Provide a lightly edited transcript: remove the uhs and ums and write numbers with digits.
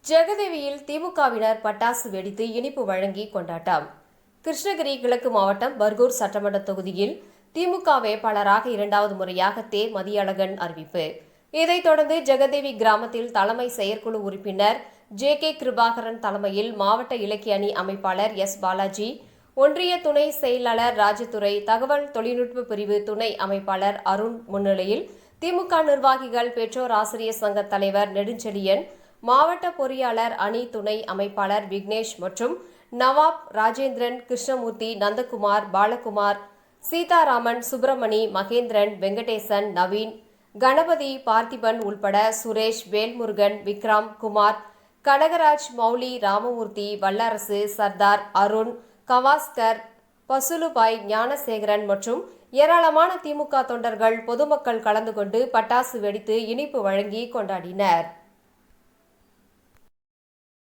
ஜெகதேவியில் திமுகவினர் பட்டாசு வெடித்து இனிப்பு வழங்கி கொண்டாட்டம். கிருஷ்ணகிரி கிழக்கு மாவட்டம் பர்கூர் சட்டமன்ற தொகுதியில் திமுக வேட்பாளராக இரண்டாவது முறையாக மதியழகன் அறிவிப்பு. இதைத் தொடர்ந்து ஜெகதேவி கிராமத்தில் தலைமை செயற்குழு உறுப்பினர் ஜே.கே. கிருபாகரன் தலைமையில் மாவட்ட இலக்கிய அணி அமைப்பாளர் எஸ். பாலாஜி, ஒன்றிய துணை செயலாளர் ராஜதுரை, தகவல் தொழில்நுட்ப பிரிவு துணை அமைப்பாளர் அருண் முன்னிலையில் திமுக நிர்வாகிகள், பெற்றோர் ஆசிரியர் சங்க தலைவர் நெடுஞ்செழியன், மாவட்ட பொறியாளர் அணி துணை அமைப்பாளர் விக்னேஷ் மற்றும் நவாப், ராஜேந்திரன், கிருஷ்ணமூர்த்தி, நந்தகுமார், பாலகுமார், சீதாராமன், சுப்பிரமணி, மகேந்திரன், வெங்கடேசன், நவீன், கணபதி, பார்த்திபன் உள்பட சுரேஷ், வேல்முருகன், விக்ரம், குமார், கனகராஜ், மௌலி, ராமமூர்த்தி, வல்லரசு, சர்தார், அருண், கவாஸ்கர், பசுலுபாய், ஞானசேகரன் மற்றும் ஏராளமான திமுக தொண்டர்கள், பொதுமக்கள் கலந்து கொண்டு பட்டாசு வெடித்து இனிப்பு வழங்கி கொண்டாடினர்.